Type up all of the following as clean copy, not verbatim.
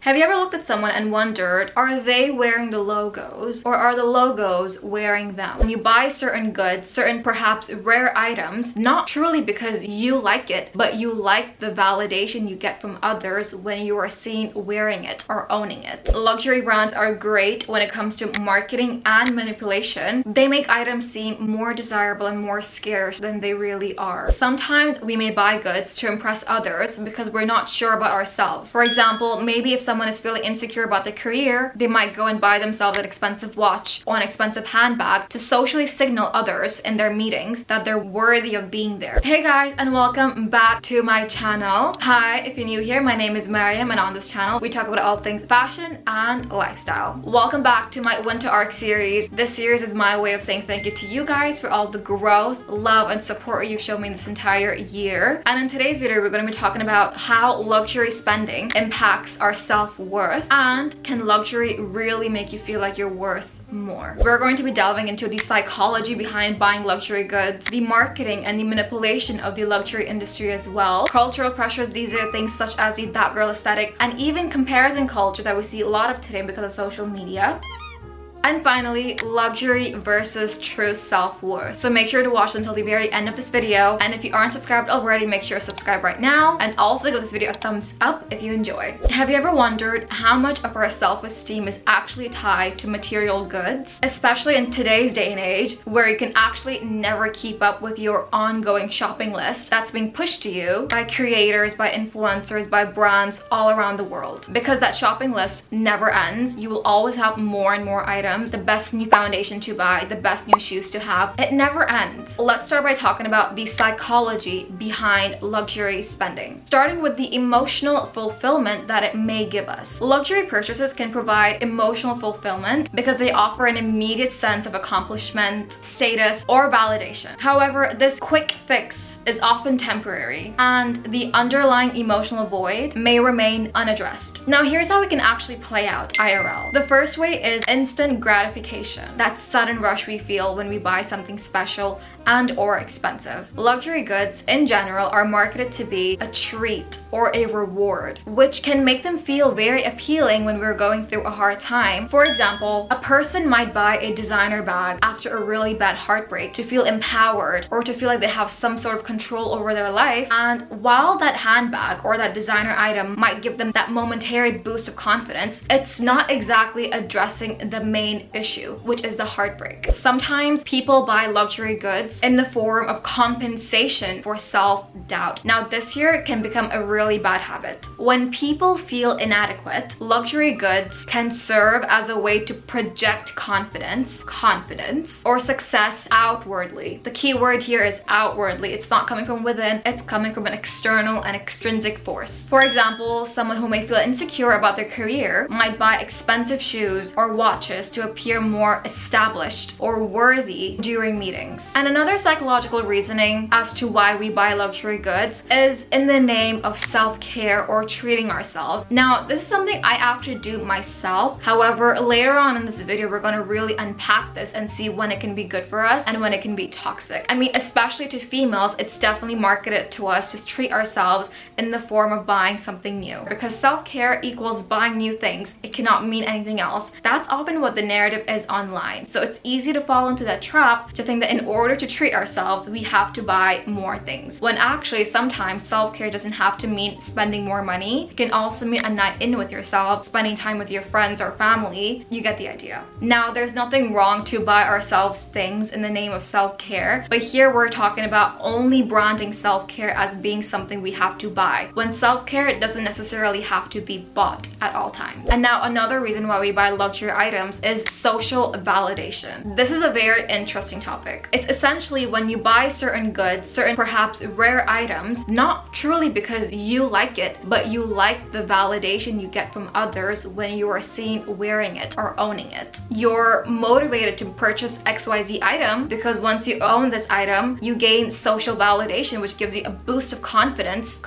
Have you ever looked at someone and wondered, are they wearing the logos or are the logos wearing them? When you buy certain goods, certain perhaps rare items, not truly because you like it, but you like the validation you get from others when you are seen wearing it or owning it. Luxury brands are great when it comes to marketing and manipulation. They make items seem more desirable and more scarce than they really are. Sometimes we may buy goods to impress others because we're not sure about ourselves. For example, maybe if someone is feeling insecure about their career, they might go and buy themselves an expensive watch or an expensive handbag to socially signal others in their meetings that they're worthy of being there. Hey guys, and welcome back to my channel. Hi, if you're new here, my name is Maryam, and on this channel we talk about all things fashion and lifestyle. Welcome back to my winter arc series. This series is my way of saying thank you to you guys for all the growth, love, and support you've shown me this entire year. And in today's video, we're going to be talking about how luxury spending impacts our self-worth, and can luxury really make you feel like you're worth more. We're going to be delving into the psychology behind buying luxury goods, the marketing and the manipulation of the luxury industry as well, cultural pressures, these are things such as the that girl aesthetic, and even comparison culture that we see a lot of today because of social media. And finally, luxury versus true self-worth. So make sure to watch until the very end of this video. And if you aren't subscribed already, make sure to subscribe right now. And also give this video a thumbs up if you enjoy. Have you ever wondered how much of our self-esteem is actually tied to material goods? Especially in today's day and age, where you can actually never keep up with your ongoing shopping list that's being pushed to you by creators, by influencers, by brands all around the world. Because that shopping list never ends. You will always have more and more items, the best new foundation to buy, the best new shoes to have. It never ends. Let's start by talking about the psychology behind luxury spending. Starting with the emotional fulfillment that it may give us. Luxury purchases can provide emotional fulfillment because they offer an immediate sense of accomplishment, status, or validation. However, this quick fix is often temporary, and the underlying emotional void may remain unaddressed. Now, here's how it can actually play out IRL. The first way is instant gratification, that sudden rush we feel when we buy something special and or expensive. Luxury goods in general are marketed to be a treat or a reward, which can make them feel very appealing when we're going through a hard time. For example, a person might buy a designer bag after a really bad heartbreak to feel empowered or to feel like they have some sort of control over their life. And while that handbag or that designer item might give them that momentary boost of confidence, it's not exactly addressing the main issue, which is the heartbreak. Sometimes people buy luxury goods in the form of compensation for self-doubt. Now, this here can become a really bad habit. When people feel inadequate, luxury goods can serve as a way to project confidence, or success outwardly. The key word here is outwardly. It's not coming from within, it's coming from an external and extrinsic force. For example, someone who may feel insecure about their career might buy expensive shoes or watches to appear more established or worthy during meetings. And another psychological reasoning as to why we buy luxury goods is in the name of self-care or treating ourselves. Now, this is something I actually do myself. However, later on in this video, we're going to really unpack this and see when it can be good for us and when it can be toxic. I mean, especially to females, it's definitely marketed to us to treat ourselves in the form of buying something new. Because self-care equals buying new things. It cannot mean anything else. That's often what the narrative is online. So it's easy to fall into that trap to think that in order to treat ourselves, we have to buy more things. When actually, sometimes self-care doesn't have to mean spending more money. It can also mean a night in with yourself, spending time with your friends or family. You get the idea. Now, there's nothing wrong to buy ourselves things in the name of self-care, but here we're talking about only branding self-care as being something we have to buy, when self-care doesn't necessarily have to be bought at all times. And now, another reason why we buy luxury items is social validation. This is a very interesting topic. It's essentially when you buy certain goods, certain perhaps rare items, not truly because you like it, but you like the validation you get from others when you are seen wearing it or owning it. You're motivated to purchase XYZ item because once you own this item, you gain social validation, which gives you a boost of confidence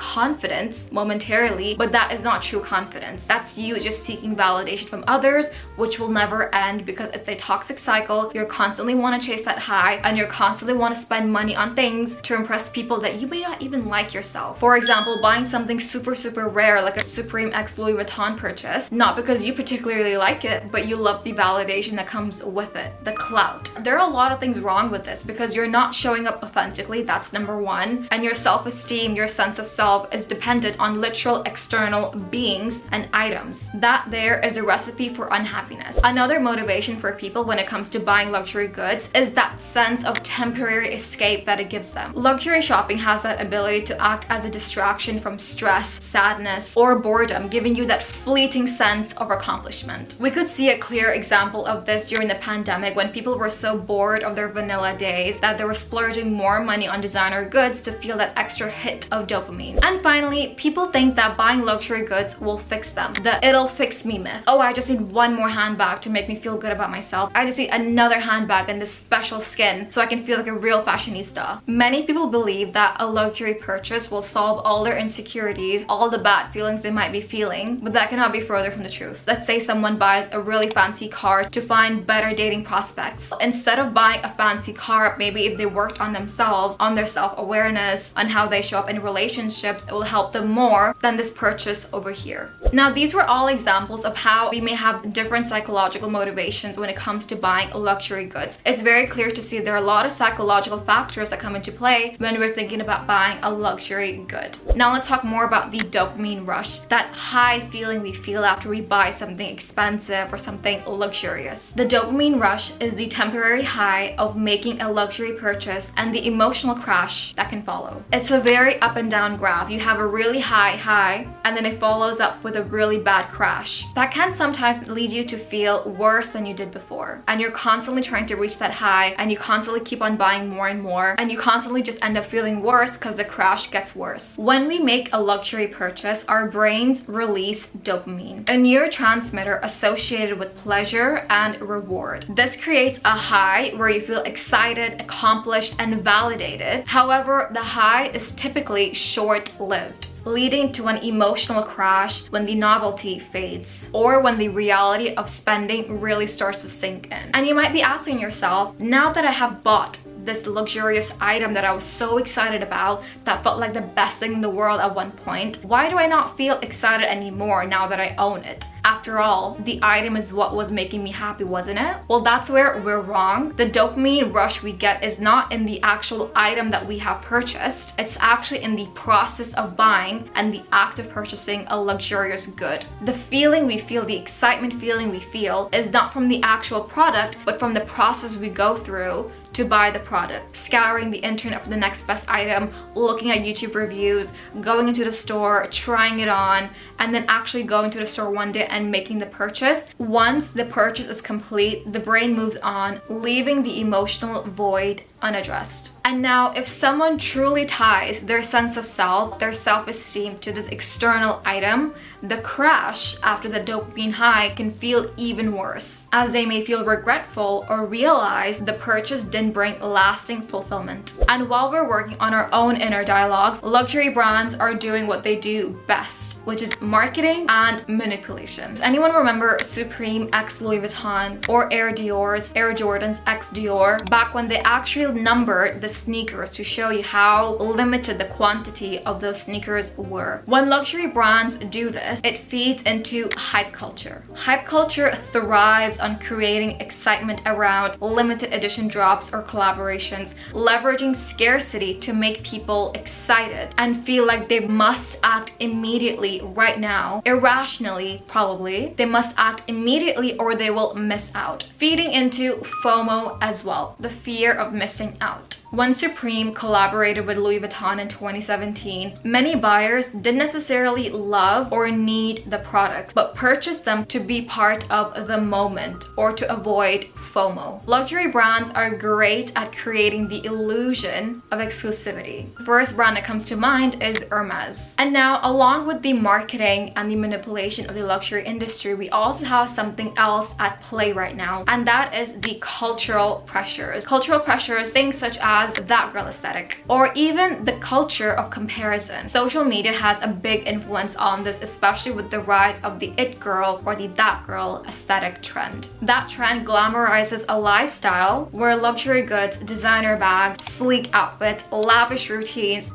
momentarily, but that is not true confidence. That's you just seeking validation from others, which will never end because it's a toxic cycle. You're constantly want to chase that high and you're constantly constantly want to spend money on things to impress people that you may not even like yourself. For example, buying something super rare like a Supreme X Louis Vuitton purchase, not because you particularly like it, but you love the validation that comes with it, the clout. There are a lot of things wrong with this because you're not showing up authentically, that's number one, and your self-esteem, your sense of self is dependent on literal external beings and items. That there is a recipe for unhappiness. Another motivation for people when it comes to buying luxury goods is that sense of temporary escape that it gives them. Luxury shopping has that ability to act as a distraction from stress, sadness, or boredom, giving you that fleeting sense of accomplishment. We could see a clear example of this during the pandemic when people were so bored of their vanilla days that they were splurging more money on designer goods to feel that extra hit of dopamine. And finally, people think that buying luxury goods will fix them. The "it'll fix me" myth. Oh, I just need one more handbag to make me feel good about myself. I just need another handbag in this special skin so I can feel like a real fashionista. Many people believe that a luxury purchase will solve all their insecurities, all the bad feelings they might be feeling, but that cannot be further from the truth. Let's say someone buys a really fancy car to find better dating prospects. Instead of buying a fancy car, maybe if they worked on themselves, on their self-awareness, on how they show up in relationships, it will help them more than this purchase over here. Now, these were all examples of how we may have different psychological motivations when it comes to buying luxury goods. It's very clear to see there are a lot of psychological factors that come into play when we're thinking about buying a luxury good. Now let's talk more about the dopamine rush, that high feeling we feel after we buy something expensive or something luxurious. The dopamine rush is the temporary high of making a luxury purchase and the emotional crash that can follow. It's a very up and down graph. You have a really high and then it follows up with a really bad crash. That can sometimes lead you to feel worse than you did before, and you're constantly trying to reach that high and you constantly keep on buying more and more, and you constantly just end up feeling worse because the crash gets worse. When we make a luxury purchase, our brains release dopamine, a neurotransmitter associated with pleasure and reward. This creates a high where you feel excited, accomplished, and validated. However, the high is typically short-lived, leading to an emotional crash when the novelty fades or when the reality of spending really starts to sink in. And you might be asking yourself, now that I have bought this luxurious item that I was so excited about, that felt like the best thing in the world at one point, why do I not feel excited anymore now that I own it? After all, the item is what was making me happy, wasn't it? Well, that's where we're wrong. The dopamine rush we get is not in the actual item that we have purchased. It's actually in the process of buying and the act of purchasing a luxurious good. The feeling we feel, the excitement feeling we feel, is not from the actual product, but from the process we go through to buy the product. Scouring the internet for the next best item, looking at YouTube reviews, going into the store, trying it on, and then actually going to the store one day and making the purchase. Once the purchase is complete, the brain moves on, leaving the emotional void unaddressed. And now, if someone truly ties their sense of self, their self-esteem to this external item, the crash after the dopamine high can feel even worse, as they may feel regretful or realize the purchase didn't bring lasting fulfillment. And while we're working on our own inner dialogues, luxury brands are doing what they do best, which is marketing and manipulation. Does anyone remember Supreme X Louis Vuitton or Air Dior's Air Jordans X Dior, back when they actually numbered the sneakers to show you how limited the quantity of those sneakers were? When luxury brands do this, it feeds into hype culture. Hype culture thrives on creating excitement around limited edition drops or collaborations, leveraging scarcity to make people excited and feel like they must act immediately right now. Irrationally, probably. They must act immediately or they will miss out. Feeding into FOMO as well, the fear of missing out. When Supreme collaborated with Louis Vuitton in 2017, many buyers didn't necessarily love or need the products, but purchased them to be part of the moment or to avoid FOMO. Luxury brands are great at creating the illusion of exclusivity. The first brand that comes to mind is Hermes. And now, along with the marketing and the manipulation of the luxury industry, we also have something else at play right now, and that is the cultural pressures. Cultural pressures, things such as has that girl aesthetic, or even the culture of comparison. Social media has a big influence on this, especially with the rise of the it girl or the that girl aesthetic trend. That trend glamorizes a lifestyle where luxury goods, designer bags, sleek outfits, lavish routines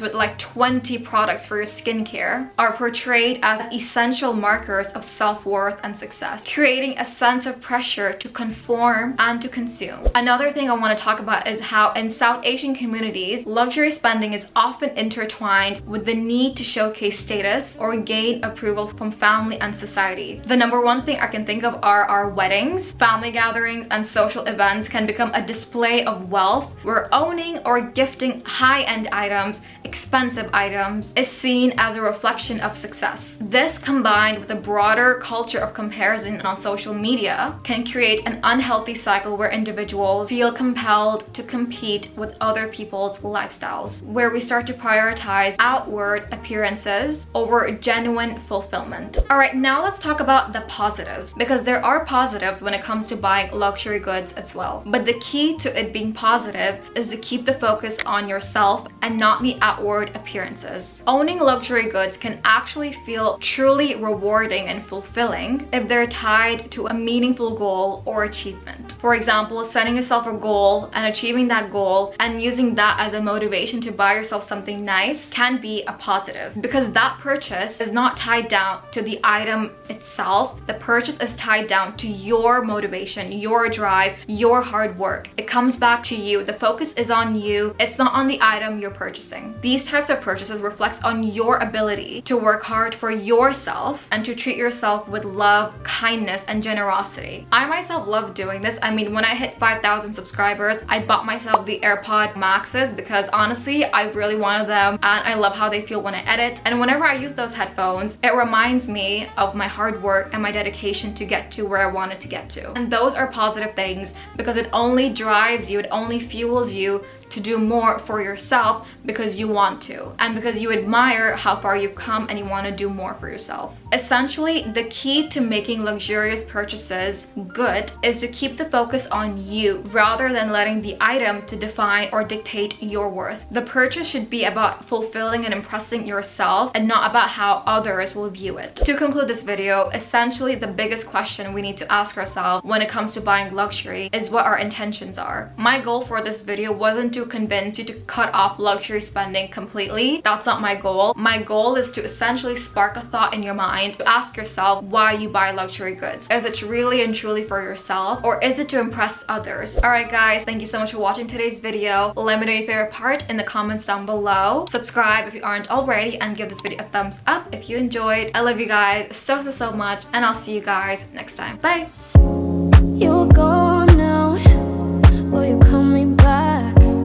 with like 20 products for your skincare are portrayed as essential markers of self-worth and success, creating a sense of pressure to conform and to consume. Another thing I want to talk about is how in South Asian communities, luxury spending is often intertwined with the need to showcase status or gain approval from family and society. The number one thing I can think of are our weddings. Family gatherings and social events can become a display of wealth where owning or gifting high-end items, expensive items, is seen as a reflection of success. This, combined with a broader culture of comparison on social media, can create an unhealthy cycle where individuals feel compelled to compete with other people's lifestyles, where we start to prioritize outward appearances over genuine fulfillment. All right, now let's talk about the positives, because there are positives when it comes to buying luxury goods as well. But the key to it being positive is to keep the focus on yourself and not the outward appearances. Owning luxury goods can actually feel truly rewarding and fulfilling if they're tied to a meaningful goal or achievement. For example, setting yourself a goal and achieving that goal and using that as a motivation to buy yourself something nice can be a positive, because that purchase is not tied down to the item itself. The purchase is tied down to your motivation, your drive, your hard work. It comes back to you. The focus is on you. It's not on the item you're purchasing. These types of purchases reflects on your ability to work hard for yourself and to treat yourself with love, kindness, and generosity. I myself love doing this. I mean, when I hit 5,000 subscribers, I bought myself the AirPod Maxes because honestly, I really wanted them and I love how they feel when I edit. And whenever I use those headphones, it reminds me of my hard work and my dedication to get to where I wanted to get to. And those are positive things because it only drives you, it only fuels you to do more for yourself because you want to and because you admire how far you've come and you want to do more for yourself. Essentially, the key to making luxurious purchases good is to keep the focus on you rather than letting the item to define or dictate your worth. The purchase should be about fulfilling and impressing yourself and not about how others will view it. To conclude this video, essentially the biggest question we need to ask ourselves when it comes to buying luxury is what our intentions are. My goal for this video wasn't to convince you to cut off luxury spending completely. That's not my goal. My goal is to essentially spark a thought in your mind to ask yourself why you buy luxury goods. Is it really and truly for yourself, or is it to impress others? Alright guys, thank you so much for watching today's video. Let me know your favorite part in the comments down below. Subscribe if you aren't already and give this video a thumbs up if you enjoyed. I love you guys so much, and I'll see you guys next time. Bye!